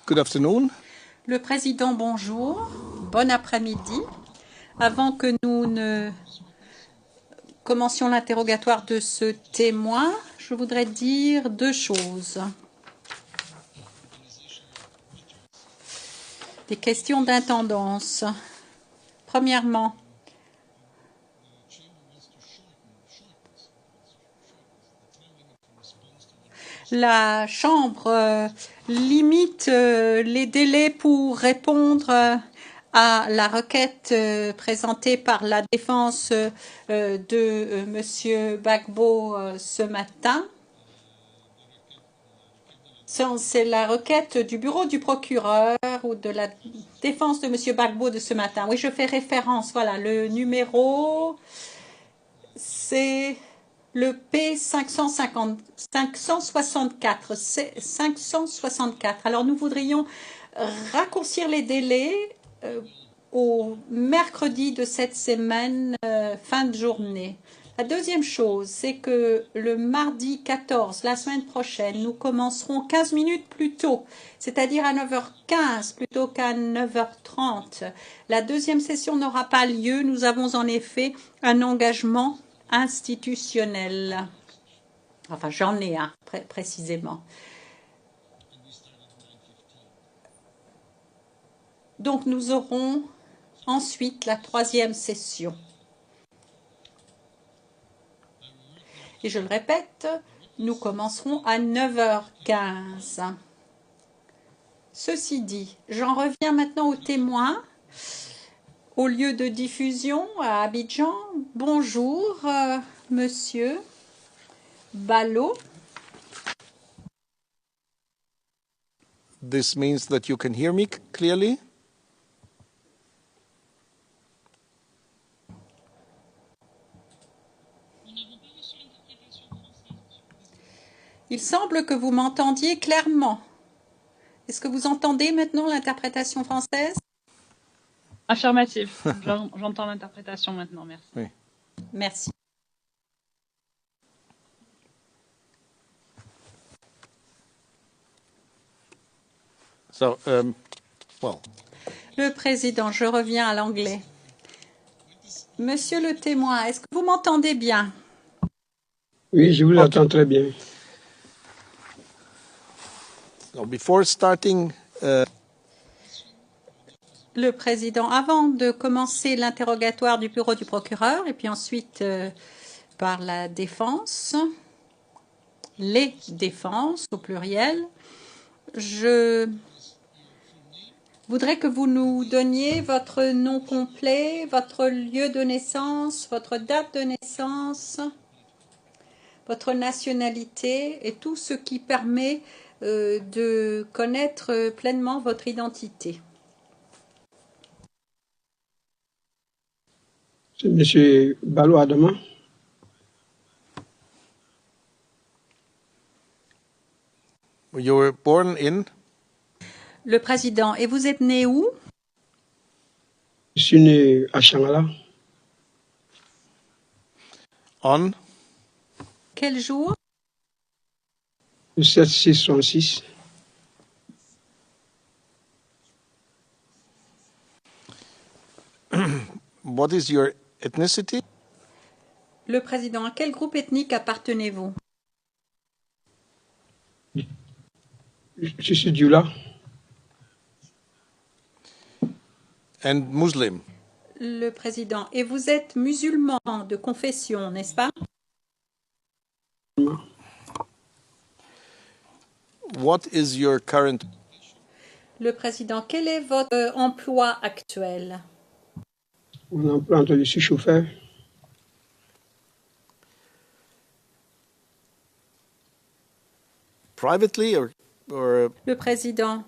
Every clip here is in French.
Good afternoon. Le président, bonjour. Bon après-midi. Avant que nous ne commencions l'interrogatoire de ce témoin, je voudrais dire deux choses. Des questions d'intendance. Premièrement, la Chambre limite les délais pour répondre à la requête présentée par la défense de M. Gbagbo ce matin. C'est la requête du bureau du procureur ou de la défense de M. Gbagbo de ce matin. Oui, je fais référence. Voilà, le numéro, c'est le P564. C'est 564. Alors, nous voudrions raccourcir les délais au mercredi de cette semaine, fin de journée. La deuxième chose, c'est que le mardi 14, la semaine prochaine, nous commencerons 15 minutes plus tôt, c'est-à-dire à 9h15 plutôt qu'à 9h30. La deuxième session n'aura pas lieu. Nous avons en effet un engagement institutionnel. Enfin, j'en ai un, précisément. Donc, nous aurons ensuite la troisième session. Et je le répète, nous commencerons à 9h15. Ceci dit, j'en reviens maintenant aux témoins, au lieu de diffusion à Abidjan. Bonjour, monsieur Ballot. This means that you can hear me clearly. Il semble que vous m'entendiez clairement. Est-ce que vous entendez maintenant l'interprétation française? Affirmatif. J'entends l'interprétation maintenant, merci. Oui. Merci. So, well. Le président, je reviens à l'anglais. Monsieur le témoin, est-ce que vous m'entendez bien? Oui, je vous entends très bien. So before starting, Le président, avant de commencer l'interrogatoire du bureau du procureur et puis ensuite par la défense, les défenses au pluriel, je voudrais que vous nous donniez votre nom complet, votre lieu de naissance, votre date de naissance, votre nationalité et tout ce qui permet de connaître pleinement votre identité. C'est M. Ballot Adama. you were born in? Le président, et vous êtes né où? Je suis né à Changala. On? Quel jour? Le 7-6-66. What is your ethnicity? Le président, à quel groupe ethnique appartenez-vous? Je suis Dioula. And Muslim? Le président, et vous êtes musulman de confession, n'est-ce pas? What is your current? Le président, quel est votre emploi actuel? Mon emploi, je suis chauffeur. Privately or? Le président,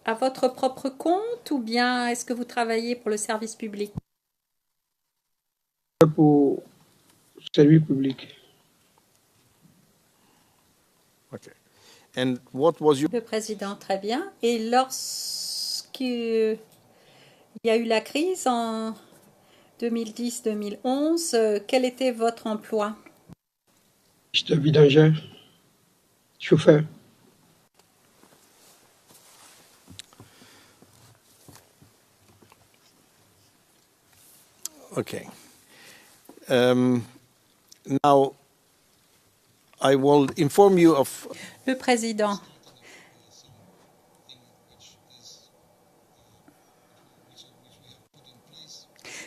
à votre propre compte ou bien est-ce que vous travaillez pour le service public? Pour service public. Okay. And what was your? Le président, très bien. Et lorsqu'il y a eu la crise en 2010-2011, quel était votre emploi? J'étais vidangeur, chauffeur. Okay. Now, I will inform you of Le président,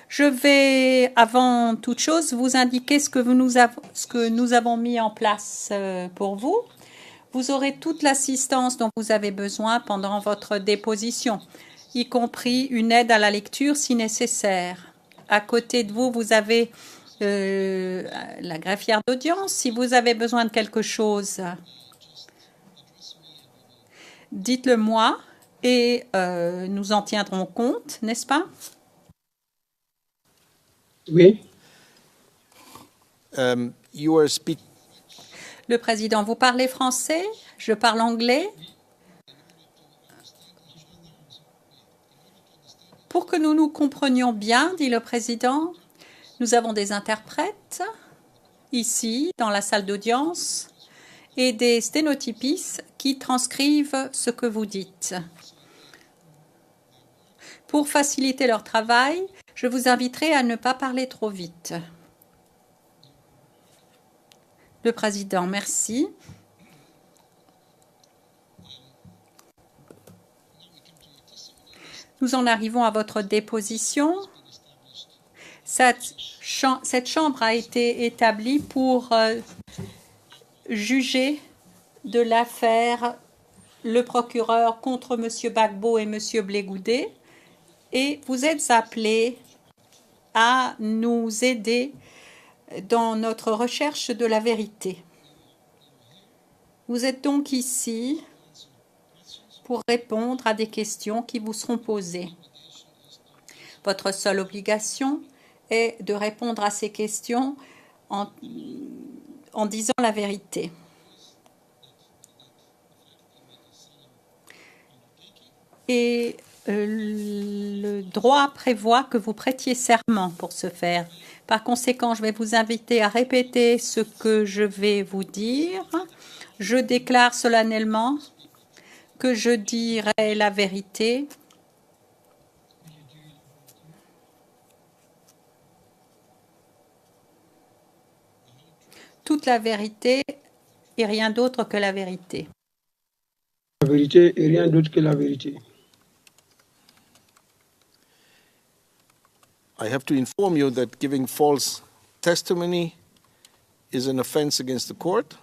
je vais, avant toute chose, vous indiquer ce que nous avons mis en place pour vous. Vous aurez toute l'assistance dont vous avez besoin pendant votre déposition, y compris une aide à la lecture si nécessaire. À côté de vous, vous avez la greffière d'audience. Si vous avez besoin de quelque chose, dites-le moi et nous en tiendrons compte, n'est-ce pas? Oui, you are speaking. Le président, vous parlez français? Je parle anglais? Pour que nous nous comprenions bien, dit le président, nous avons des interprètes ici, dans la salle d'audience, et des sténotypistes qui transcrivent ce que vous dites. Pour faciliter leur travail, je vous inviterai à ne pas parler trop vite. Le président, merci. Nous en arrivons à votre déposition. Cette chambre a été établie pour juger de l'affaire le procureur contre M. Gbagbo et M. Blé-Goudé. Et vous êtes appelés à nous aider dans notre recherche de la vérité. Vous êtes donc ici pour répondre à des questions qui vous seront posées. Votre seule obligation est de répondre à ces questions en disant la vérité. Et le droit prévoit que vous prêtiez serment pour ce faire. Par conséquent, je vais vous inviter à répéter ce que je vais vous dire. Je déclare solennellement que je dirai la vérité, toute la vérité et rien d'autre que la vérité. la vérité et rien d'autre que la vérité. I have to inform you that giving false testimony is an offense against the court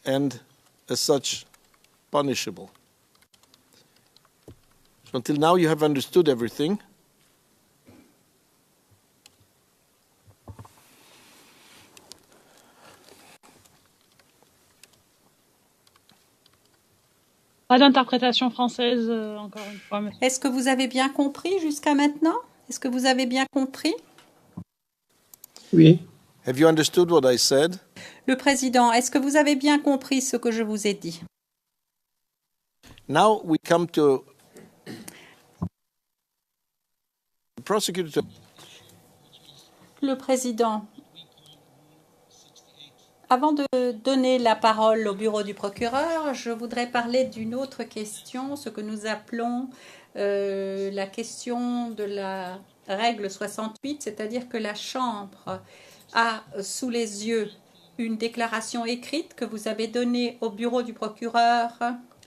and, as such, punishable. So until now, you have understood everything. Pas d'interprétation française, encore une fois. Mais... Est-ce que vous avez bien compris jusqu'à maintenant? Est-ce que vous avez bien compris? Oui, Have you understood what I said? Le président, est-ce que vous avez bien compris ce que je vous ai dit? Now we come to the prosecutor. Le président, avant de donner la parole au bureau du procureur, je voudrais parler d'une autre question, ce que nous appelons la question de la règle 68, c'est-à-dire que la Chambre a sous les yeux une déclaration écrite que vous avez donnée au bureau du procureur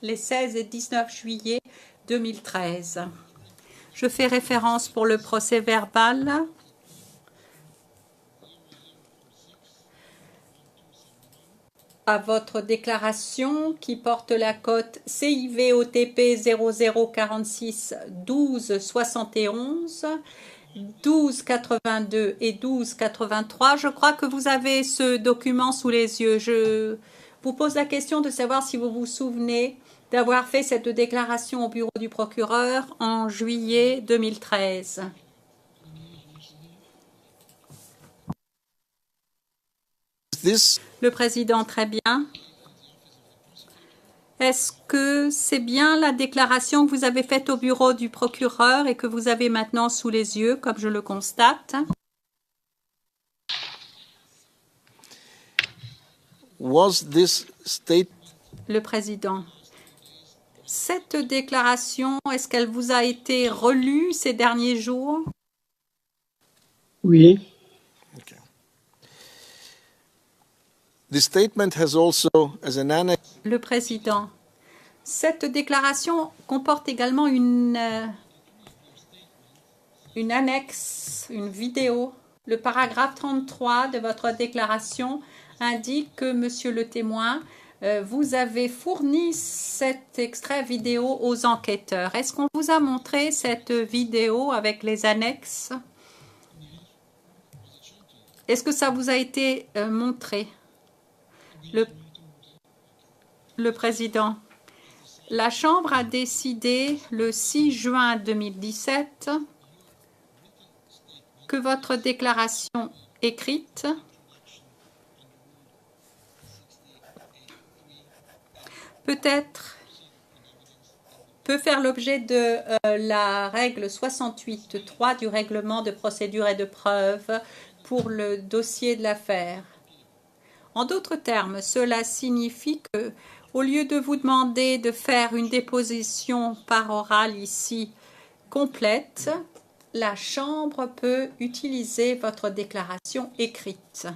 les 16 et 19 juillet 2013. Je fais référence pour le procès verbal à votre déclaration qui porte la cote CIVOTP 0046 12 71 12 82 et 12 83. Je crois que vous avez ce document sous les yeux. Je vous pose la question de savoir si vous vous souvenez d'avoir fait cette déclaration au bureau du procureur en juillet 2013. This Le président, très bien. Est-ce que c'est bien la déclaration que vous avez faite au bureau du procureur et que vous avez maintenant sous les yeux, comme je le constate? was this state Le président. Cette déclaration, est-ce qu'elle vous a été relue ces derniers jours? Oui, Okay. The statement has also, as an annex, Le président, cette déclaration comporte également une annexe, une vidéo. Le paragraphe 33 de votre déclaration indique que, monsieur le témoin, vous avez fourni cet extrait vidéo aux enquêteurs. Est-ce qu'on vous a montré cette vidéo avec les annexes? Est-ce que ça vous a été montré? Le président. La Chambre a décidé le 6 juin 2017 que votre déclaration écrite peut faire l'objet de la règle 68.3 du règlement de procédure et de preuve pour le dossier de l'affaire. En d'autres termes, cela signifie que, au lieu de vous demander de faire une déposition par oral ici complète, la Chambre peut utiliser votre déclaration écrite.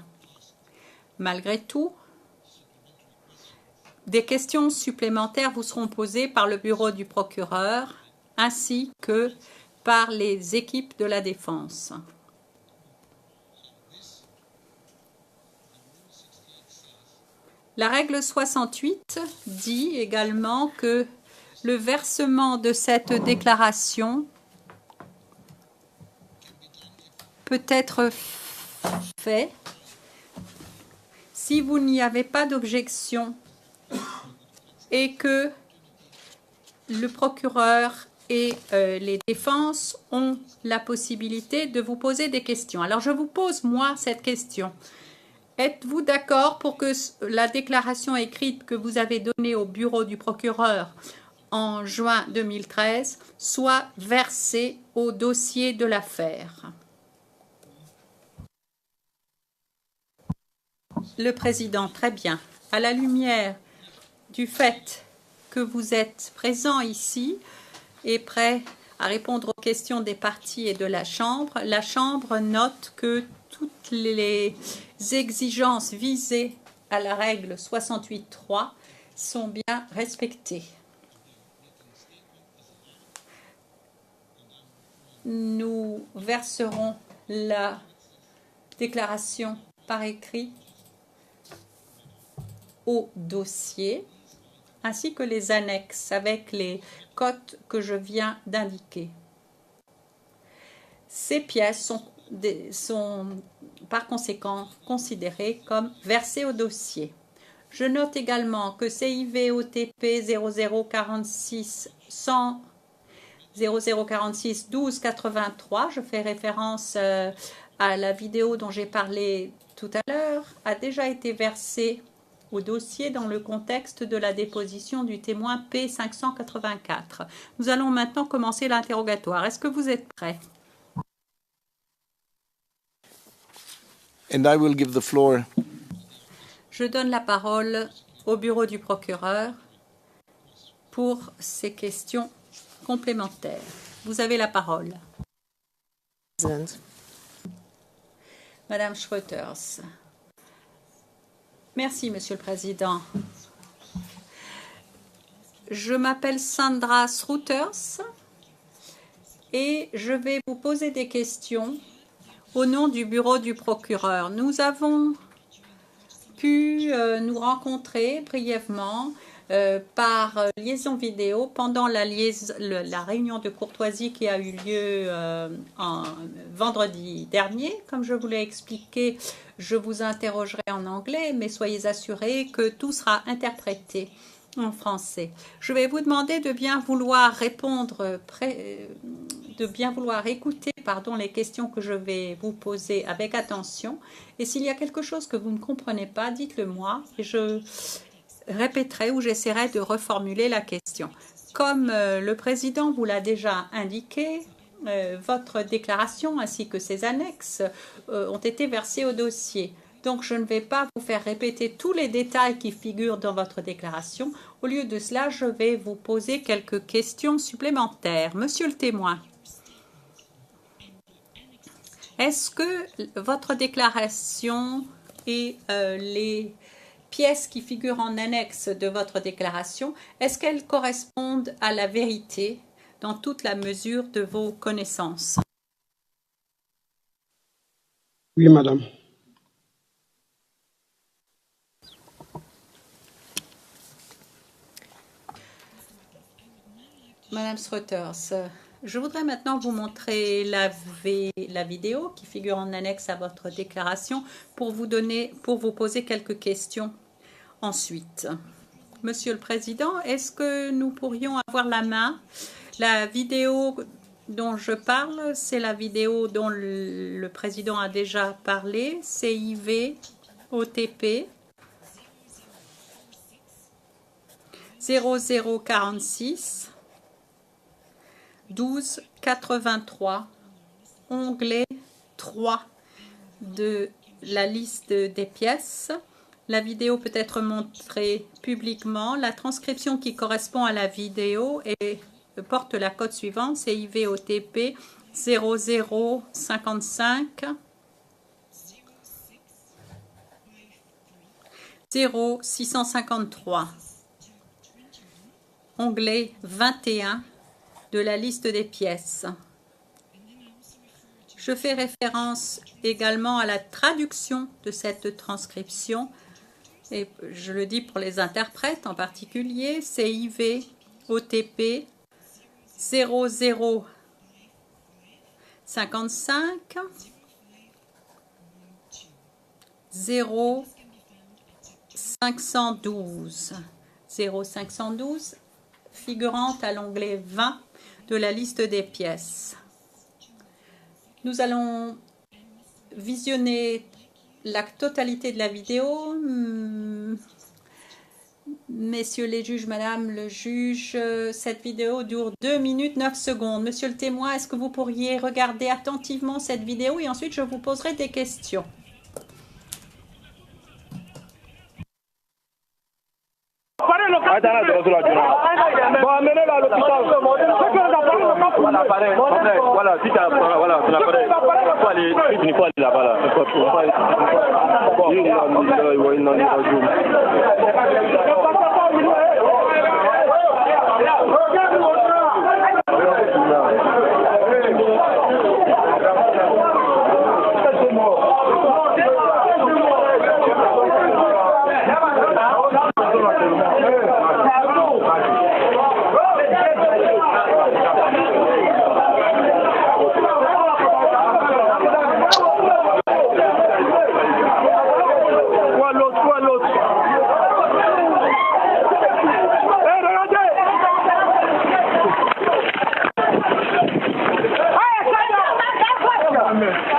Malgré tout, des questions supplémentaires vous seront posées par le bureau du procureur ainsi que par les équipes de la défense. La règle 68 dit également que le versement de cette déclaration peut être fait si vous n'y avez pas d'objection et que le procureur et les défenses ont la possibilité de vous poser des questions. Alors je vous pose moi cette question. Êtes-vous d'accord pour que la déclaration écrite que vous avez donnée au bureau du procureur en juin 2013 soit versée au dossier de l'affaire? Le président, très bien. À la lumière du fait que vous êtes présent ici et prêt à répondre aux questions des parties et de la Chambre note que toutes les exigences visées à la règle 68.3 sont bien respectées. Nous verserons la déclaration par écrit au dossier ainsi que les annexes avec les cotes que je viens d'indiquer. Ces pièces sont par conséquent considérées comme versées au dossier. Je note également que CIV OTP 0046 100 0046 12 83, je fais référence à la vidéo dont j'ai parlé tout à l'heure, a déjà été versé au dossier dans le contexte de la déposition du témoin P584. Nous allons maintenant commencer l'interrogatoire. Est-ce que vous êtes prêts? and I will give the floor Je donne la parole au bureau du procureur pour ces questions complémentaires. Vous avez la parole. Madame Schroeters. Merci, Monsieur le Président. Je m'appelle Sandra Schroeters et je vais vous poser des questions au nom du bureau du procureur. Nous avons pu nous rencontrer brièvement par liaison vidéo pendant la réunion de courtoisie qui a eu lieu vendredi dernier. Comme je vous l'ai expliqué, je vous interrogerai en anglais, mais soyez assurés que tout sera interprété en français. Je vais vous demander de bien vouloir répondre, de bien vouloir écouter les questions que je vais vous poser avec attention. Et s'il y a quelque chose que vous ne comprenez pas, dites-le moi et je répéterai ou j'essaierai de reformuler la question. Comme le président vous l'a déjà indiqué, votre déclaration ainsi que ses annexes ont été versées au dossier. Donc, je ne vais pas vous faire répéter tous les détails qui figurent dans votre déclaration. Au lieu de cela, je vais vous poser quelques questions supplémentaires. Monsieur le témoin, Est-ce que votre déclaration et les pièces qui figurent en annexe de votre déclaration, est-ce qu'elles correspondent à la vérité dans toute la mesure de vos connaissances? Oui, madame. Madame Schroeters, je voudrais maintenant vous montrer la vidéo qui figure en annexe à votre déclaration pour vous poser quelques questions ensuite. Monsieur le Président, est-ce que nous pourrions avoir la main? La vidéo dont je parle, c'est la vidéo dont le Président a déjà parlé, CIV OTP 0046 1283, onglet 3 de la liste des pièces. La vidéo peut être montrée publiquement. La transcription qui correspond à la vidéo porte la code suivante, CIVOTP 0055 0653, onglet 21 de la liste des pièces. Je fais référence également à la traduction de cette transcription, et je le dis pour les interprètes en particulier, CIV OTP 0055 0512 0512 figurante à l'onglet 20 de la liste des pièces. Nous allons visionner la totalité de la vidéo. Messieurs les juges, madame le juge, cette vidéo dure 2 minutes 9 secondes. Monsieur le témoin, est-ce que vous pourriez regarder attentivement cette vidéo et ensuite je vous poserai des questions. Amenez-le à l'hôpital. Voilà, si tu as voilà, tu n'as pas il faut aller là-bas là.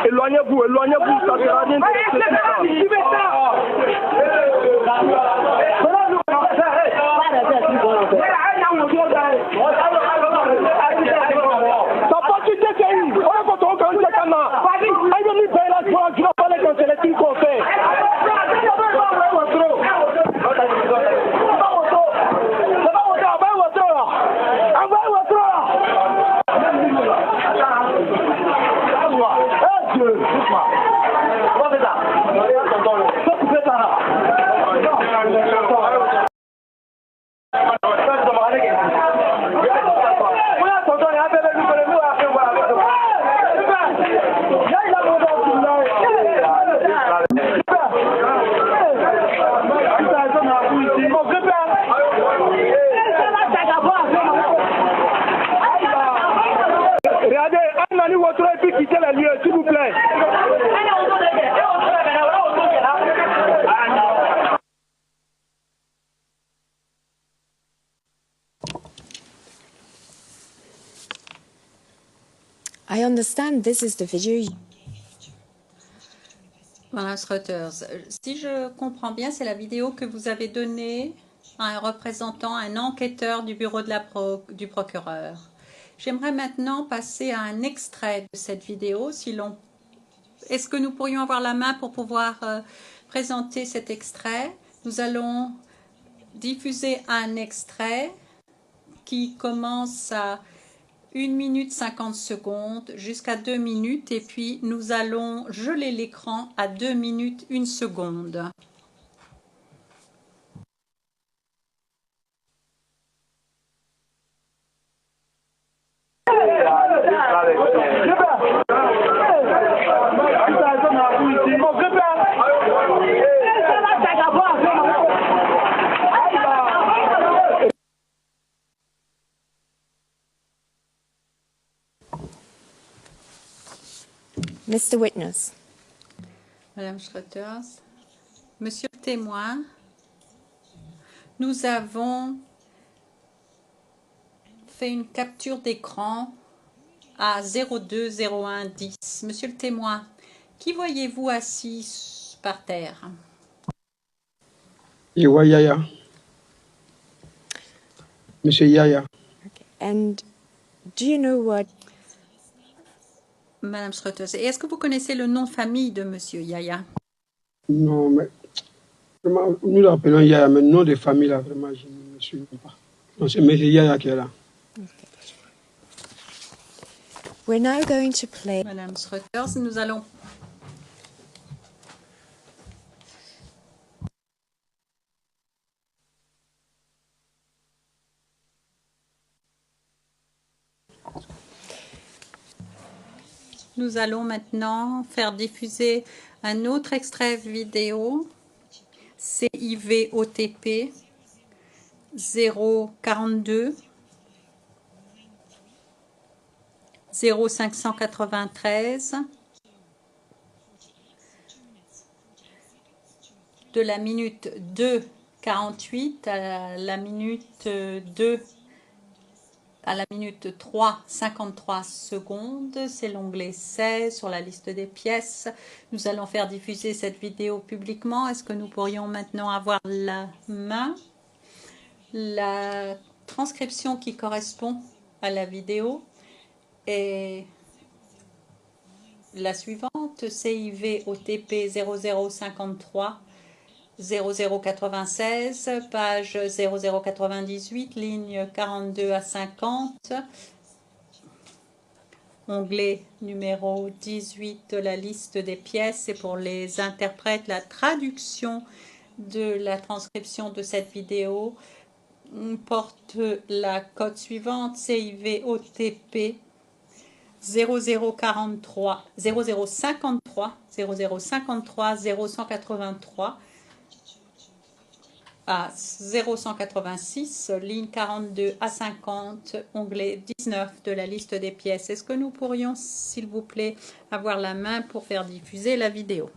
Éloignez-vous, ça sera rien. I understand this is the video. Voilà, Schroeters. Si je comprends bien, c'est la vidéo que vous avez donnée à un représentant, un enquêteur du bureau de du procureur. J'aimerais maintenant passer à un extrait de cette vidéo. Est-ce que nous pourrions avoir la main pour pouvoir présenter cet extrait? Nous allons diffuser un extrait qui commence à 1 minute 50 secondes jusqu'à 2 minutes et puis nous allons geler l'écran à 2 minutes 1 seconde. Mr. Witness, Madame Schroeters, Monsieur le témoin, nous avons fait une capture d'écran à 020110. Monsieur le témoin, qui voyez-vous assis par terre? Iwa Yaya. Monsieur Yaya. and do you know what Madame Schroeters, et est-ce que vous connaissez le nom de famille de Monsieur Yaya? Non, mais vraiment, nous l'appelons Yaya, mais le nom de famille, là, vraiment, je ne me souviens pas. Non, c'est Monsieur Yaya qui est là. we're now going to play Madame Schroeters, nous allons maintenant faire diffuser un autre extrait vidéo CIV OTP 042 0593 de la minute 2:48 à la minute 3:53 secondes. C'est l'onglet 16 sur la liste des pièces. Nous allons faire diffuser cette vidéo publiquement. Est-ce que nous pourrions maintenant avoir la main la transcription qui correspond à la vidéo est la suivante: CIV OTP 0053 0096, page 0098, ligne 42 à 50, onglet numéro 18 de la liste des pièces. Et pour les interprètes, la traduction de la transcription de cette vidéo porte la code suivante: CIV OTP 0053 0053 0053 0183 à 0186, ligne 42 à 50, onglet 19 de la liste des pièces. Est-ce que nous pourrions, s'il vous plaît, avoir la main pour faire diffuser la vidéo?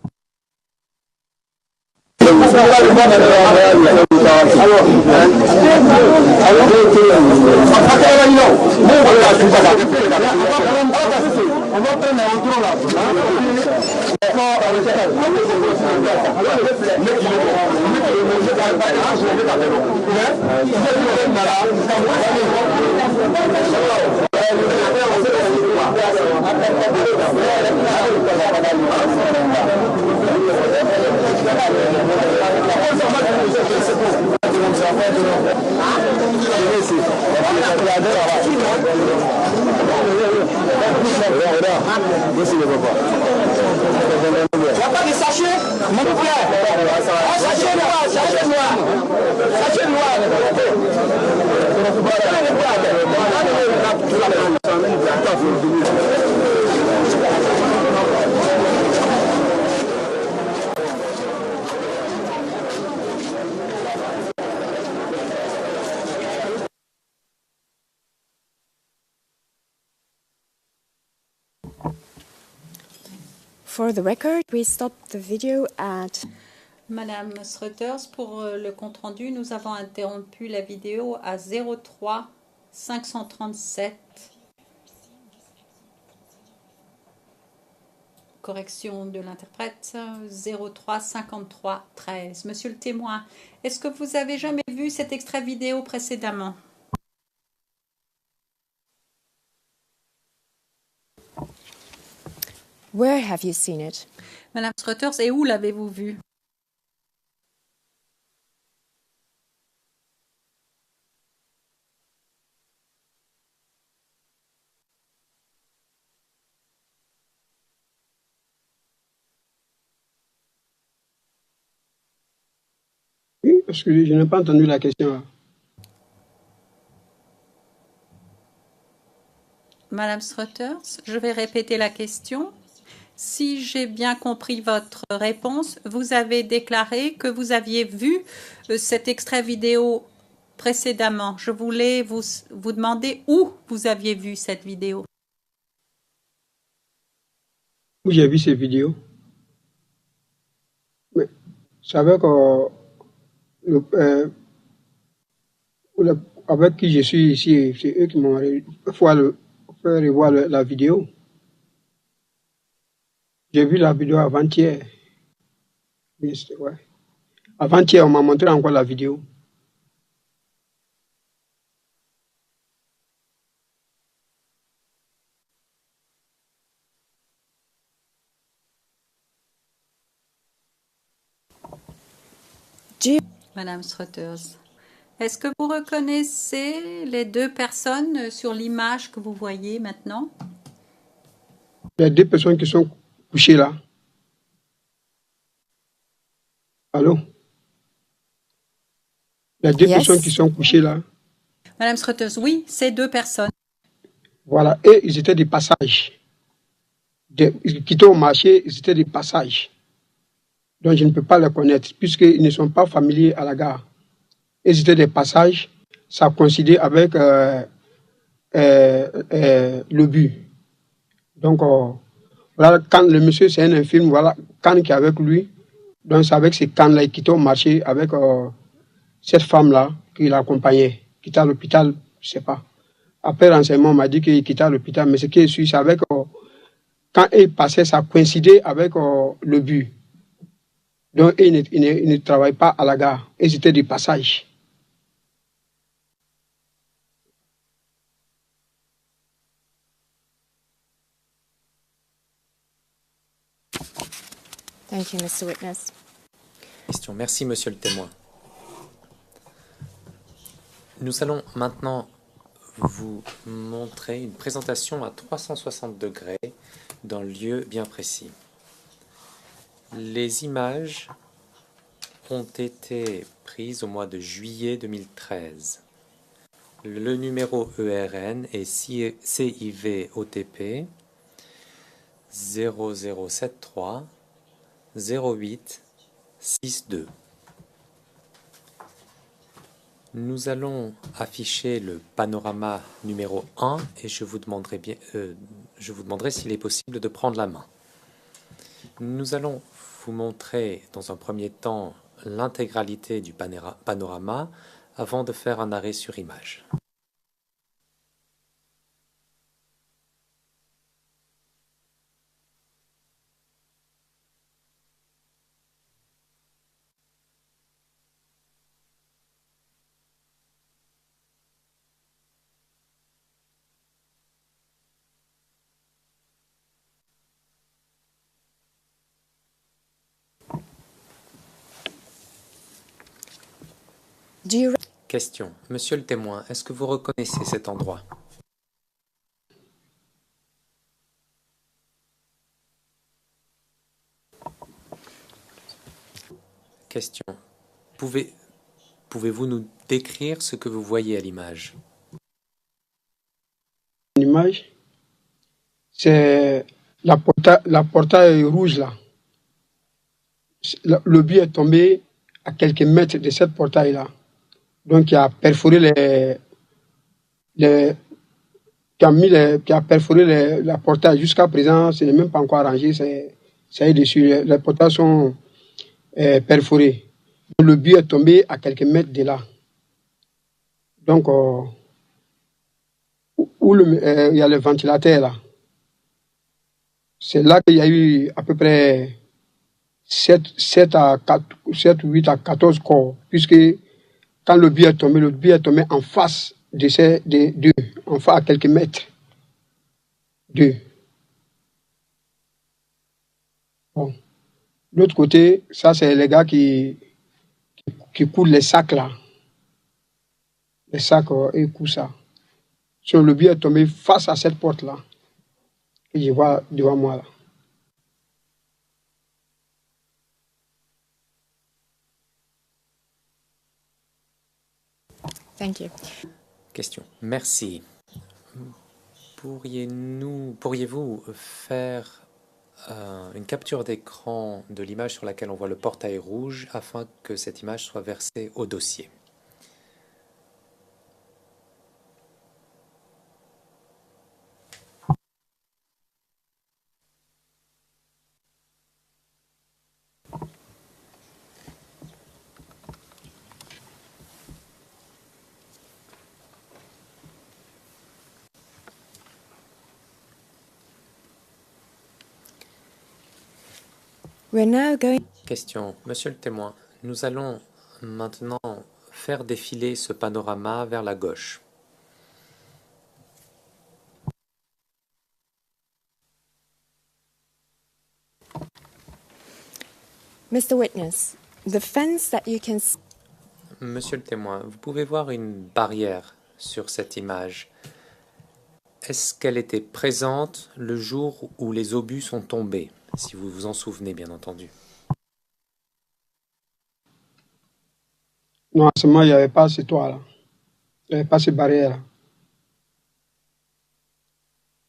for the record. We stopped the video at Madame Schroeters, pour le compte-rendu, nous avons interrompu la vidéo à 03 537. Correction de l'interprète, 03 53 13. Monsieur le témoin, est-ce que vous avez jamais vu cet extrait vidéo précédemment? where have you seen it? Madame Schroeters, et où l'avez-vous vu? Excusez, je n'ai pas entendu la question. Madame Struthers, je vais répéter la question. Si j'ai bien compris votre réponse, vous avez déclaré que vous aviez vu cet extrait vidéo précédemment. Je voulais vous demander où vous aviez vu cette vidéo. Où j'ai vu ces vidéos. Mais c'est avec, avec qui je suis ici, c'est eux qui m'ont fait revoir la vidéo. J'ai vu la vidéo avant-hier. Ouais. Avant-hier, on m'a montré encore la vidéo. Madame Struthers, est-ce que vous reconnaissez les deux personnes sur l'image que vous voyez maintenant? Il y a deux personnes qui sont couchées là. Allô? Il y a deux personnes qui sont couchées là. Madame Struthers, oui, ces deux personnes. Voilà, et ils étaient des passages. Ils quittaient au marché, ils étaient des passages. Donc je ne peux pas les connaître, puisqu'ils ne sont pas familiers à la gare. Ils étaient des passages, ça coïncidait avec le but. Donc, voilà, quand le monsieur, c'est un infirme, voilà, quand qui est avec lui, donc c'est avec ces cannes-là, il quittait au marché avec cette femme-là qui l'accompagnait, qui était à l'hôpital, je ne sais pas. Après renseignement, on m'a dit qu'il quittait à l'hôpital, mais ce qui est sûr, c'est avec, quand il passait, ça coïncidait avec le but. Donc, ils ne travaillent pas à la gare, ils étaient des passages. Thank you, Mr. Witness. Question. Merci, monsieur le témoin. Nous allons maintenant vous montrer une présentation à 360 degrés d'un lieu bien précis. Les images ont été prises au mois de juillet 2013. Le numéro ERN est CIV-OTP 0073 08 62. Nous allons afficher le panorama numéro 1 et je vous demanderai s'il est possible de prendre la main. Nous allons vous montrer dans un premier temps l'intégralité du panorama avant de faire un arrêt sur image. Question. Monsieur le témoin, est-ce que vous reconnaissez cet endroit? Question. Pouvez-vous nous décrire ce que vous voyez à l'image? L'image, c'est la portail rouge là. Le but est tombé à quelques mètres de cette portail là. Donc, il a perforé la portail. Jusqu'à présent, ce n'est même pas encore arrangé. Ça est dessus. Les portails sont perforés. Donc, le but est tombé à quelques mètres de là. Donc, où il y a le ventilateur là. C'est là qu'il y a eu à peu près 7 ou 8 à 14 corps. Puisque quand le but est tombé en face de ces deux, en face à quelques mètres d'eux. Bon. L'autre côté, ça c'est les gars qui coulent les sacs là. Les sacs, ils coulent ça. Sur le but est tombé face à cette porte là. Que je vois devant moi là. Thank you. Question. Merci. Pourriez-vous faire une capture d'écran de l'image sur laquelle on voit le portail rouge afin que cette image soit versée au dossier? We're now going. Question. Monsieur le témoin, nous allons maintenant faire défiler ce panorama vers la gauche. Mr. Witness, the fence that you can see. Monsieur le témoin, vous pouvez voir une barrière sur cette image. Est-ce qu'elle était présente le jour où les obus sont tombés? Si vous vous en souvenez, bien entendu. Non, à ce moment, il n'y avait pas ce toit-là. Il n'y avait pas ces barrières-là.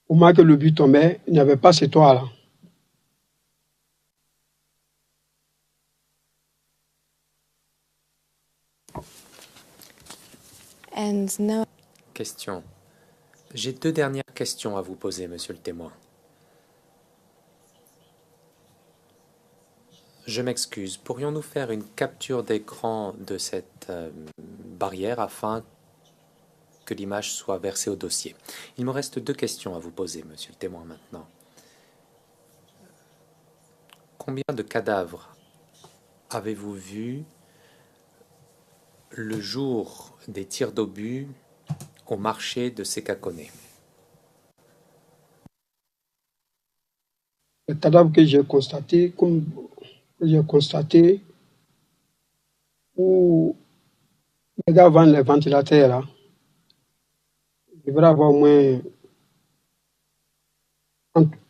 Au moment que le but tombait, il n'y avait pas ce toit-là. And now. Question. J'ai deux dernières questions à vous poser, monsieur le témoin. Je m'excuse. Pourrions-nous faire une capture d'écran de cette barrière afin que l'image soit versée au dossier? Il me reste deux questions à vous poser, monsieur le témoin, maintenant. Combien de cadavres avez-vous vu le jour des tirs d'obus au marché de Sekakone? Le cadavre que j'ai constaté, où les gars vendent les ventilateurs, là, il devrait avoir au moins,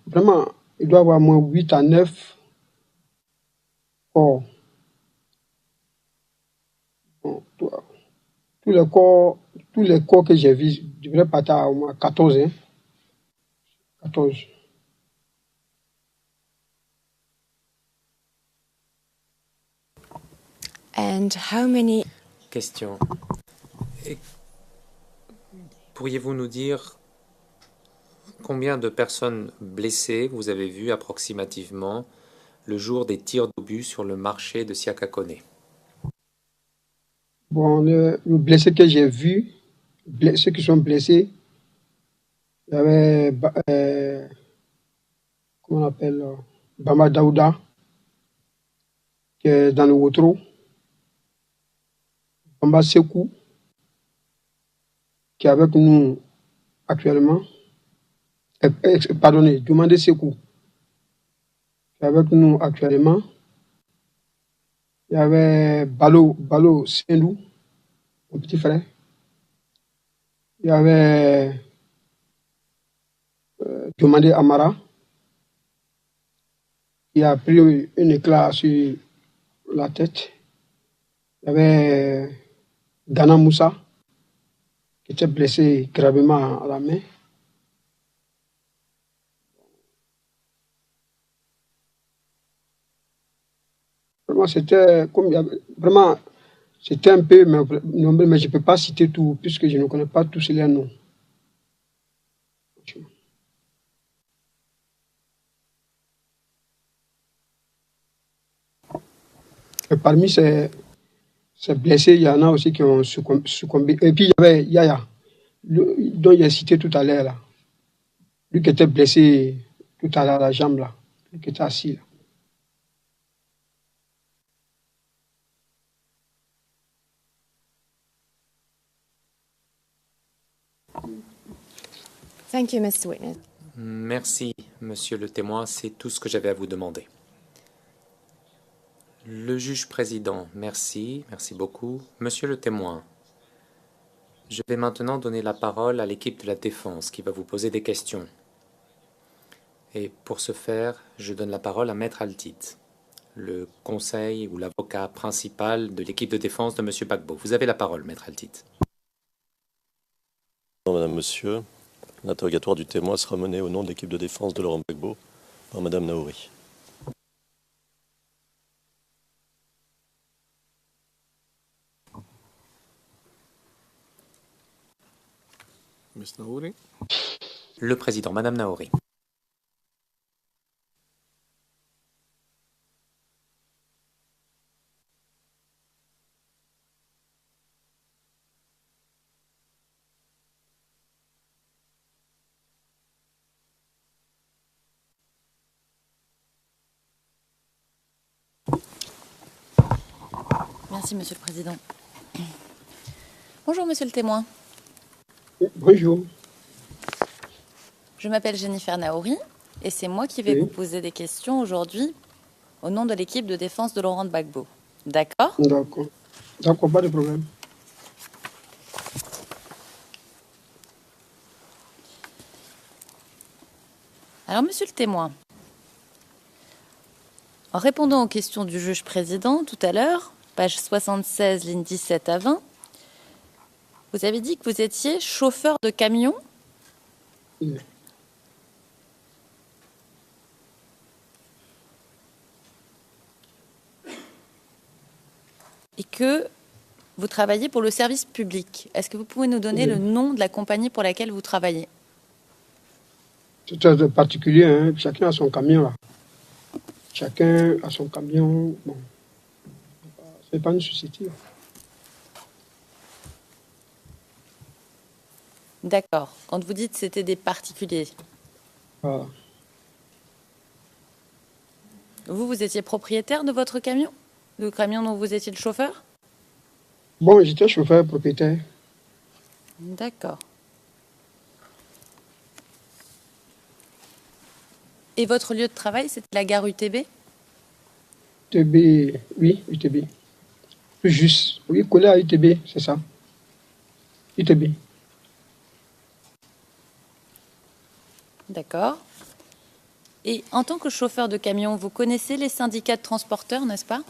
vraiment, il doit avoir au moins 8 à 9 corps. Bon, tous les corps que j'ai vus, je devrais partir à au moins 14. Hein? 14. And how many. Question. Pourriez-vous nous dire combien de personnes blessées vous avez vues approximativement le jour des tirs d'obus sur le marché de Siakakone? Bon, le blessé que j'ai vu, ceux qui sont blessés, il y avait, comment on appelle, Bama Daouda, qui est dans le Wotro, Bamba Sekou, qui est avec nous actuellement, pardonnez, Dumande Sekou, qui est avec nous actuellement. Il y avait Balo Sendou, mon petit frère. Il y avait Dumande Amara, qui a pris un éclat sur la tête. Il y avait Gana Moussa, qui était blessé gravement à la main. Vraiment, c'était un peu nombreux, mais je ne peux pas citer tout, puisque je ne connais pas tous les noms. Et parmi ces blessés, il y en a aussi qui ont succombé. Et puis, il y avait Yaya, dont il a cité tout à l'heure, là. Lui qui était blessé tout à l'heure, la jambe, là. Lui qui était assis, là. Thank you, Mr. Witness. Merci, monsieur le témoin, c'est tout ce que j'avais à vous demander. Le juge président, merci beaucoup. Monsieur le témoin, je vais maintenant donner la parole à l'équipe de la défense qui va vous poser des questions. Et pour ce faire, je donne la parole à Maître Altit, le conseil ou l'avocat principal de l'équipe de défense de monsieur Gbagbo. Vous avez la parole, Maître Altit. Président, Madame, Monsieur, l'interrogatoire du témoin sera mené au nom de l'équipe de défense de Laurent Gbagbo par Madame Naouri. Ms. Naouri. Le président, Madame Naouri. Merci, Monsieur le Président. Bonjour, Monsieur le témoin. Bonjour. Je m'appelle Jennifer Naouri et c'est moi qui vais Oui. vous poser des questions aujourd'hui au nom de l'équipe de défense de Laurent Gbagbo. D'accord? D'accord. D'accord, pas de problème. Alors, Monsieur le témoin, en répondant aux questions du juge président tout à l'heure, page 76, ligne 17 à 20, vous avez dit que vous étiez chauffeur de camion. Oui. Et que vous travaillez pour le service public. Est-ce que vous pouvez nous donner Oui. le nom de la compagnie pour laquelle vous travaillez? C'est très particulier, hein. Chacun a son camion là. Chacun a son camion. Bon. C'est pas une société. D'accord. Quand vous dites c'était des particuliers, Voilà. vous étiez propriétaire de votre camion? Le camion dont vous étiez le chauffeur? Bon, j'étais chauffeur propriétaire. D'accord. Et votre lieu de travail, c'était la gare UTB? UTB, oui, UTB. Plus juste. Oui, collé à UTB, c'est ça. UTB. D'accord. Et en tant que chauffeur de camion, vous connaissez les syndicats de transporteurs, n'est-ce pas?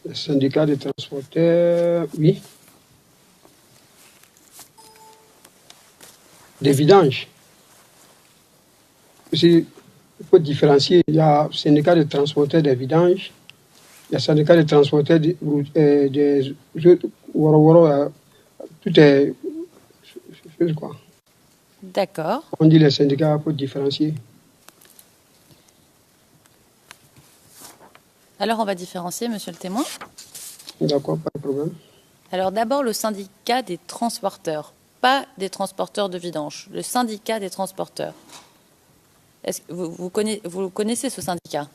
Le syndicat des transporteurs, oui. Des vidanges. Aussi, il faut différencier. Il y a syndicat des transporteurs des vidanges. Il y a syndicat des transporteurs des tout est chose quoi. D'accord. On dit les syndicats pour différencier. Alors on va différencier, monsieur le témoin. D'accord, pas de problème. Alors d'abord le syndicat des transporteurs, pas des transporteurs de vidange, le syndicat des transporteurs. Est-ce que vous connaissez ce syndicat?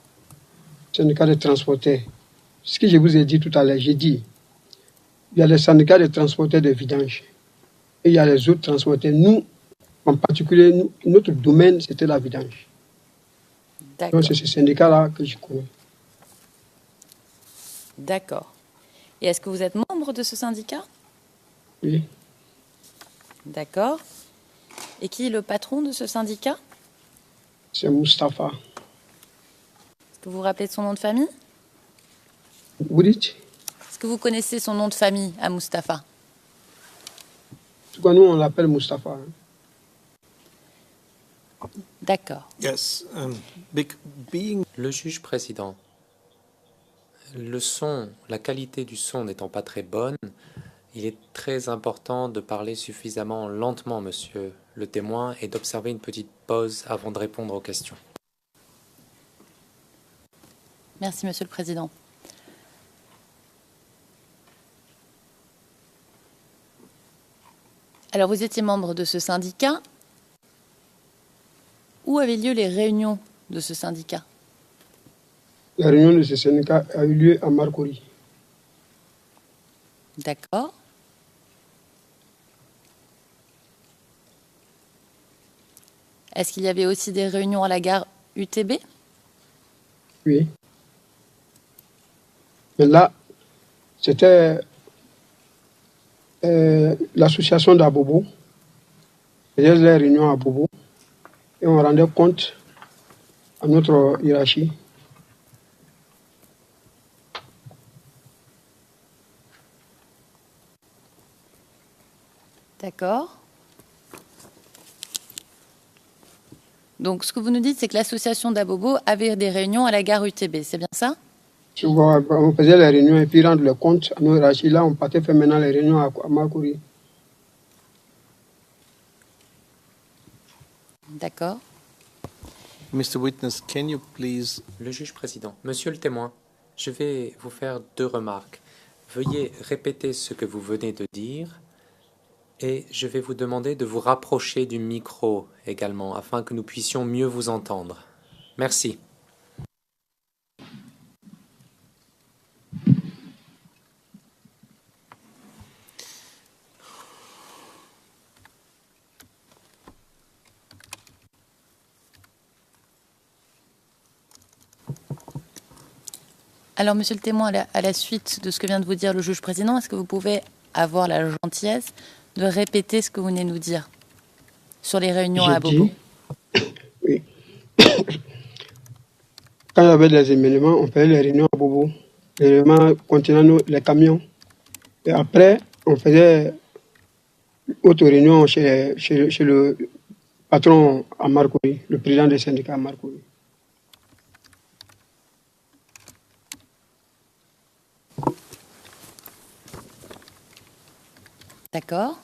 Syndicat des transporteurs. Ce que je vous ai dit tout à l'heure, j'ai dit, il y a les syndicats des transporteurs de vidange et il y a les autres transporteurs. Nous, en particulier, notre domaine, c'était la vidange. D'accord. Donc c'est ce syndicat-là que je connais. D'accord. Et est-ce que vous êtes membre de ce syndicat? Oui. D'accord. Et qui est le patron de ce syndicat? C'est Mustapha. Est-ce que vous vous rappelez de son nom de famille? Vous dites? Est-ce que vous connaissez son nom de famille à Mustapha? En tout cas, nous, on l'appelle Mustapha. Hein. D'accord. Yes. Being Le juge président, le son, la qualité du son n'étant pas très bonne, il est très important de parler suffisamment lentement, monsieur le témoin, et d'observer une petite pause avant de répondre aux questions. Merci, monsieur le président. Alors, vous étiez membre de ce syndicat. Où avaient lieu les réunions de ce syndicat? La réunion de ce syndicat a eu lieu à Marcory. D'accord. Est-ce qu'il y avait aussi des réunions à la gare UTB? Oui. Mais là, c'était l'association d'Abobo. Faisait les réunions à Bobo et on rendait compte à notre hiérarchie. D'accord. Donc, ce que vous nous dites, c'est que l'association d'Abobo avait des réunions à la gare UTB, c'est bien ça? Tu vois, on faisait les réunions et puis rendre le compte à nos hiérarchies. Là, on partait faire maintenant les réunions à Marcouri. D'accord. Mr. Witness, can you please... Le juge président, monsieur le témoin, je vais vous faire 2 remarques. Veuillez répéter ce que vous venez de dire et je vais vous demander de vous rapprocher du micro également afin que nous puissions mieux vous entendre. Merci. Alors, monsieur le témoin, à la suite de ce que vient de vous dire le juge président, est-ce que vous pouvez avoir la gentillesse de répéter ce que vous venez de nous dire sur les réunions à Abobo? Oui. Quand il y avait des événements, on faisait les réunions à Bobo. Les réunions contenant les camions. Et après, on faisait autre réunion chez le patron à Marcouri, le président des syndicats à Marcouri. D'accord.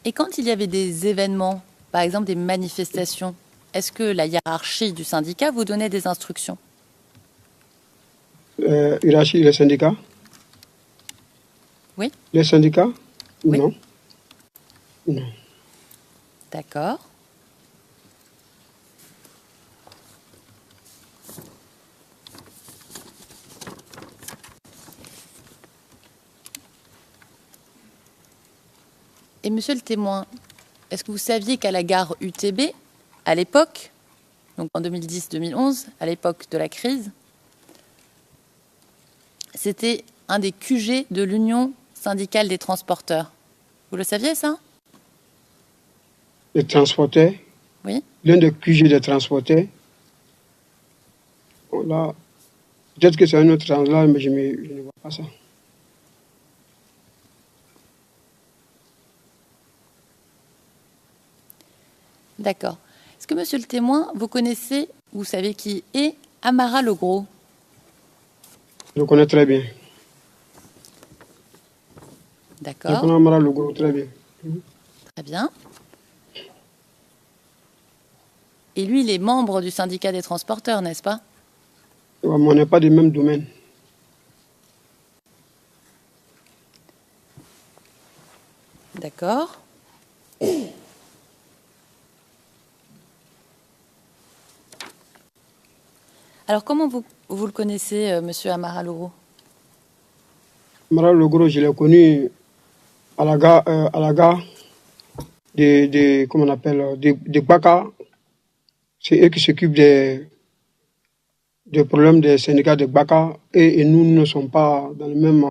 Et quand il y avait des événements, par exemple des manifestations, est-ce que la hiérarchie du syndicat vous donnait des instructions? Hiérarchie, les syndicats? Oui. Les syndicats? Oui. Non. Non. D'accord. Et monsieur le témoin, est-ce que vous saviez qu'à la gare UTB, à l'époque, donc en 2010-2011, à l'époque de la crise, c'était un des QG de l'Union syndicale des transporteurs? Vous le saviez, ça? Les transporteurs? Oui. L'un des QG des transporteurs. Bon, là, peut-être que c'est un autre transport, mais je ne vois pas ça. D'accord. Est-ce que, monsieur le témoin, vous connaissez, vous savez qui est Amara Legros? Je le connais très bien. D'accord. Je connais Amara Legros très bien. Très bien. Et lui, il est membre du syndicat des transporteurs, n'est-ce pas? Mais on n'est pas du même domaine. D'accord. Alors, comment vous le connaissez, monsieur Amara Legros? Amara Legros, je l'ai connu à la gare comment on appelle, de Baka. C'est eux qui s'occupent des problèmes des syndicats de Baka et nous ne sommes pas dans le même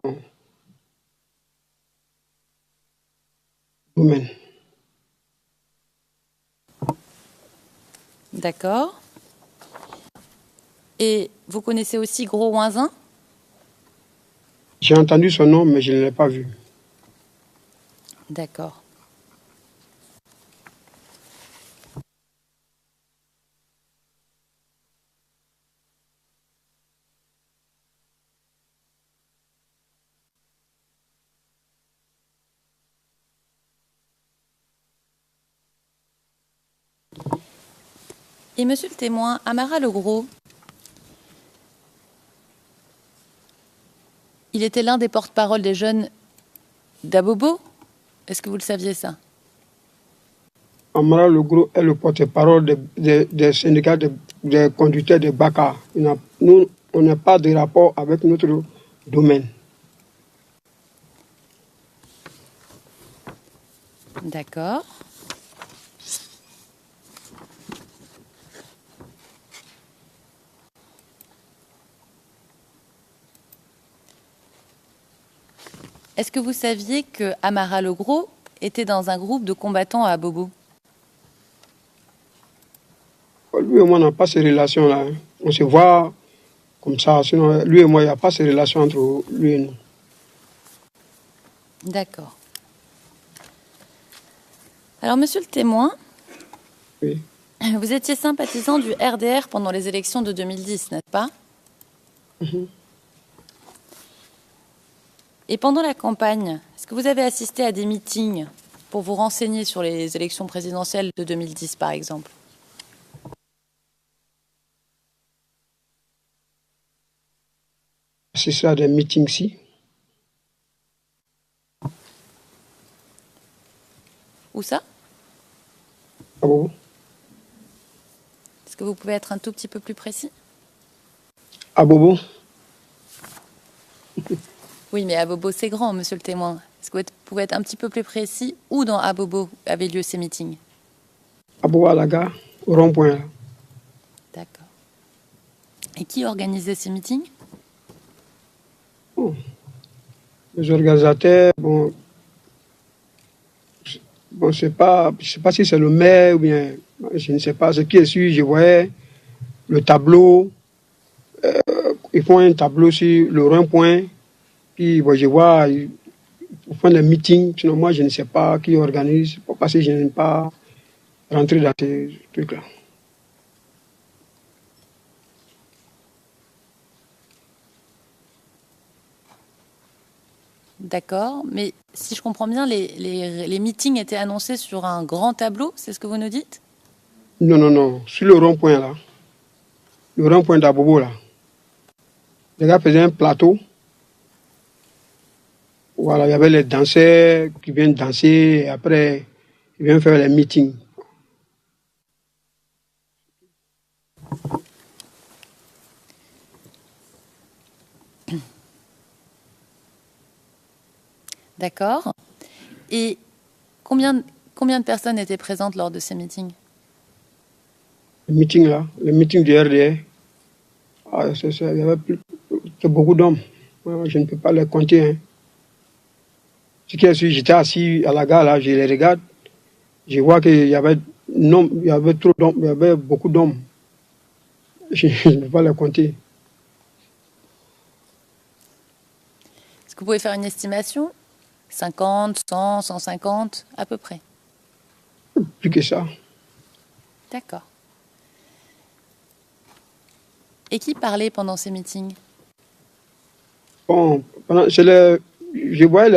domaine. D'accord. Et vous connaissez aussi Gros Ouinzin? J'ai entendu son nom, mais je ne l'ai pas vu. D'accord. Et monsieur le témoin, Amara Legros, il était l'un des porte-parole des jeunes d'Abobo? Est-ce que vous le saviez, ça? Amara Legros est le porte-parole des syndicats des conducteurs de Baka. Nous, on n'a pas de rapport avec notre domaine. D'accord. Est-ce que vous saviez que Amara Legros était dans un groupe de combattants à Abobo? Lui et moi, on n'a pas ces relations-là. Hein. On se voit comme ça. Sinon, lui et moi, il n'y a pas ces relations entre lui et nous. D'accord. Alors, monsieur le témoin, Oui. vous étiez sympathisant du RDR pendant les élections de 2010, n'est-ce pas? Et pendant la campagne, est-ce que vous avez assisté à des meetings pour vous renseigner sur les élections présidentielles de 2010, par exemple? C'est ça, des meetings-ci. Où ça? Ah bon? Est-ce que vous pouvez être un tout petit peu plus précis? À Bobo? Oui, mais Abobo, c'est grand, monsieur le témoin. Est-ce que vous pouvez être un petit peu plus précis où dans Abobo avaient lieu ces meetings? À Bobo, à la gare, au rond-point. Là. D'accord. Et qui organisait ces meetings? Les organisateurs, bon, je sais pas si c'est le maire ou bien, je ne sais pas. Ce qui est sûr, je voyais le tableau. Ils font un tableau sur le rond-point. Puis, bon, je vois, ils font des meetings. Sinon, moi, je ne sais pas qui organise. Parce que je n'aime pas rentrer dans ces trucs-là. D'accord, mais si je comprends bien, les meetings étaient annoncés sur un grand tableau, c'est ce que vous nous dites? Non. Sur le rond-point, là. Le rond-point d'Abobo, là. Les gars faisaient un plateau. Voilà, il y avait les danseurs qui viennent danser. Et après, ils viennent faire les meetings. D'accord. Et combien de personnes étaient présentes lors de ces meetings? Les meetings, là. Les meetings du RDR. Ah, il y avait beaucoup d'hommes. Je ne peux pas les compter. Hein. Ce qui est sûr, j'étais assis à la gare, là, je les regarde. Je vois qu'il y avait trop d'hommes, il y avait beaucoup d'hommes. Je ne peux pas les compter. Est-ce que vous pouvez faire une estimation? 50, 100, 150, à peu près? Plus que ça. D'accord. Et qui parlait pendant ces meetings? Bon, je voyais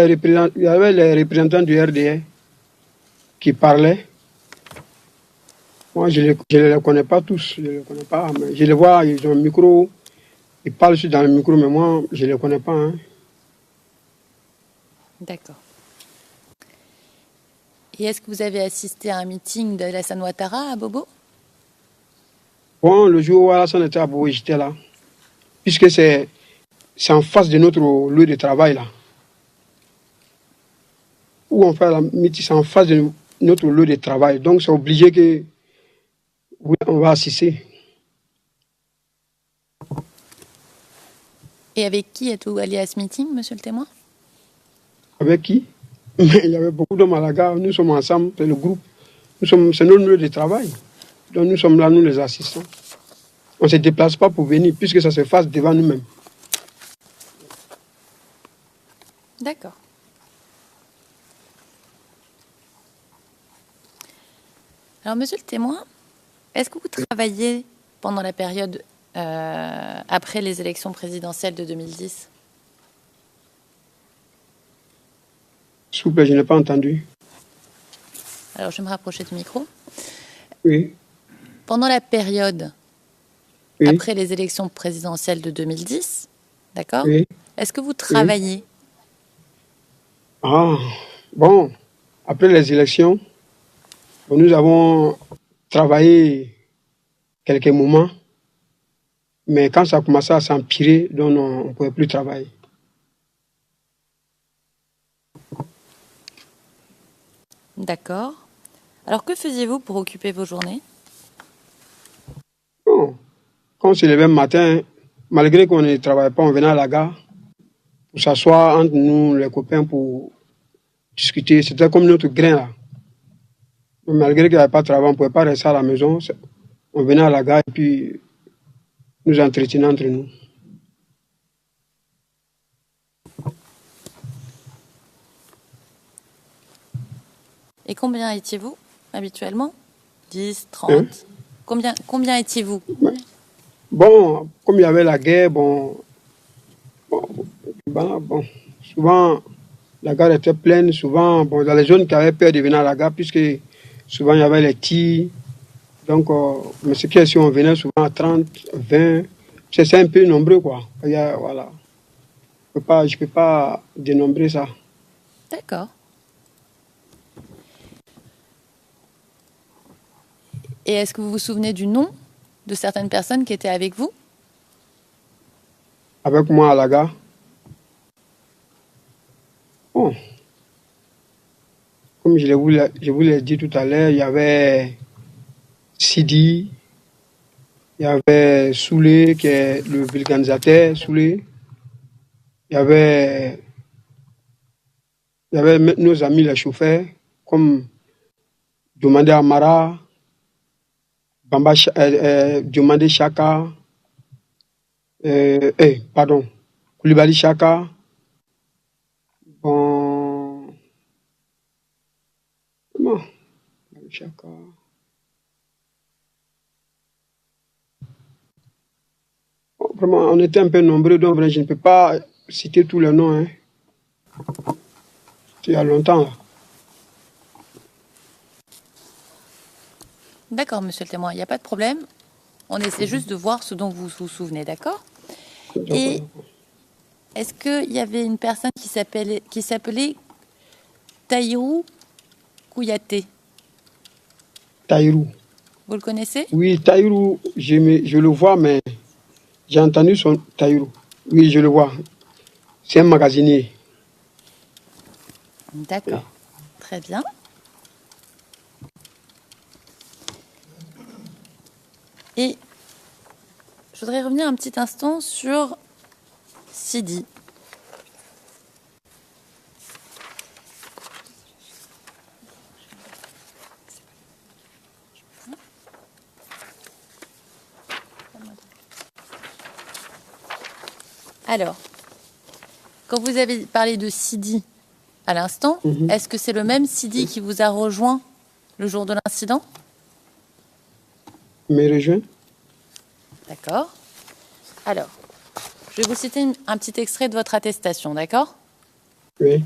il y avait les représentants du RDR qui parlaient. Moi, je ne les connais pas tous, je ne les connais pas, mais je les vois, ils ont un micro, ils parlent dans le micro, mais moi, je ne les connais pas. Hein. D'accord. Et est-ce que vous avez assisté à un meeting de Alassane Ouattara à Bobo? Bon, le jour où Alassane était à Bobo, j'étais là. Puisque c'est en face de notre lieu de travail, là. Où on fait la meeting, c'est en face de notre lieu de travail. Donc, c'est obligé que oui, on va assister. Et avec qui êtes-vous allé à ce meeting, monsieur le témoin? Avec qui? Mais il y avait beaucoup d'hommes à la gare. Nous sommes ensemble, c'est le groupe. C'est notre lieu de travail. Donc nous sommes là, nous les assistants. On ne se déplace pas pour venir, puisque ça se fasse devant nous-mêmes. D'accord. Alors, monsieur le témoin, est-ce que vous travaillez pendant la période après les élections présidentielles de 2010? S'il vous plaît, je n'ai pas entendu. Alors, je vais me rapprocher du micro. Oui. Pendant la période Oui. après les élections présidentielles de 2010, d'accord? Oui. Est-ce que vous travaillez? Ah, bon, après les élections, nous avons travaillé quelques moments, mais quand ça a commencé à s'empirer, donc on ne pouvait plus travailler. D'accord. Alors, que faisiez-vous pour occuper vos journées? Bon, quand on se levait le matin, malgré qu'on ne travaillait pas, on venait à la gare pour s'asseoir entre nous, les copains, pour discuter. C'était comme notre grain, là. Mais malgré qu'il n'y avait pas de travail, on ne pouvait pas rester à la maison. On venait à la gare et puis nous entretenons entre nous. Et combien étiez-vous habituellement? 10, 30? Hein? Combien étiez-vous? Bon, comme il y avait la guerre, souvent, la gare était pleine. Souvent, bon, dans les zones qui avaient peur de venir à la gare, puisque souvent il y avait les tirs. Donc, mais ce qui est, si on venait souvent à 30, 20, c'est un peu nombreux, quoi. Voilà. Je peux pas dénombrer ça. D'accord. Et est-ce que vous vous souvenez du nom de certaines personnes qui étaient avec vous? Avec moi à la gare. Bon, comme je vous l'ai dit tout à l'heure, il y avait Sidi, il y avait Soulé, qui est le vulganisateur, Soulé. Il y avait nos amis les chauffeurs, comme Diomandé Amara, Diomandé Chaka, Koulibaly Chaka. Bon, comment? Chaka. Bon, vraiment, on était un peu nombreux, donc je ne peux pas citer tous les noms. Hein. Il y a longtemps. Là. D'accord, monsieur le témoin, il n'y a pas de problème. On essaie juste de voir ce dont vous vous souvenez, d'accord? Et est-ce qu'il y avait une personne qui s'appelait Tahirou Kouyaté? Tahirou. Vous le connaissez? Oui, Tahirou, je le vois, mais j'ai entendu son Tahirou. Oui, je le vois. C'est un magasinier. D'accord, très bien. Et je voudrais revenir un petit instant sur Sidi. Alors, quand vous avez parlé de Sidi à l'instant, est-ce que c'est le même Sidi qui vous a rejoint le jour de l'incident? Me rejoint? D'accord. Alors, je vais vous citer un petit extrait de votre attestation, d'accord? Oui.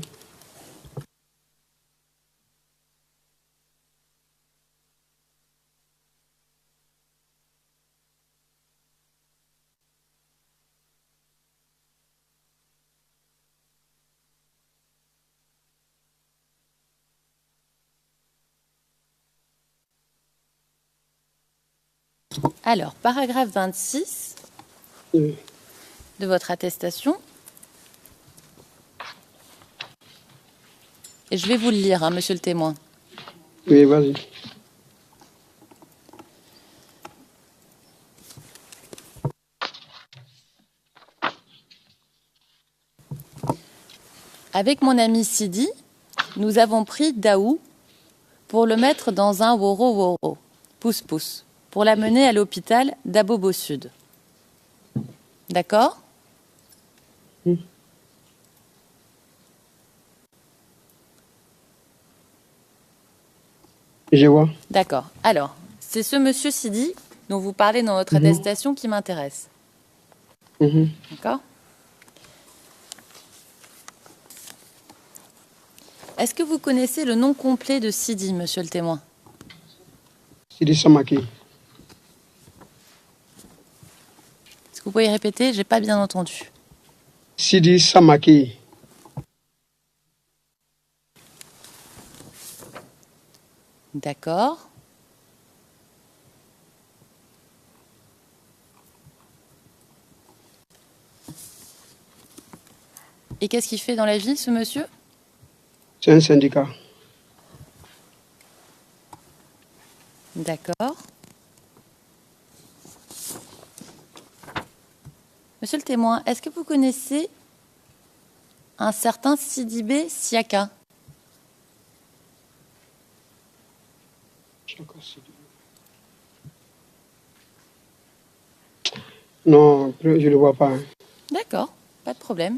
Alors, paragraphe 26 Oui. de votre attestation. Et je vais vous le lire, hein, monsieur le témoin. Oui, vas-y. Avec mon ami Sidi, nous avons pris Daou pour le mettre dans un woro-woro, pousse-pousse, pour l'amener à l'hôpital d'Abobo Sud. D'accord? Je vois. D'accord. Alors, c'est ce monsieur Sidi dont vous parlez dans votre attestation qui m'intéresse. D'accord? Est-ce que vous connaissez le nom complet de Sidi, monsieur le témoin? Sidi Samaki. Est-ce que vous pouvez répéter? J'ai pas bien entendu. Sidi Samaki. D'accord. Et qu'est-ce qu'il fait dans la vie, ce monsieur? C'est un syndicat. D'accord. Monsieur le témoin, est-ce que vous connaissez un certain Sidibé Siaka? Non, je ne le vois pas. Hein. D'accord, pas de problème.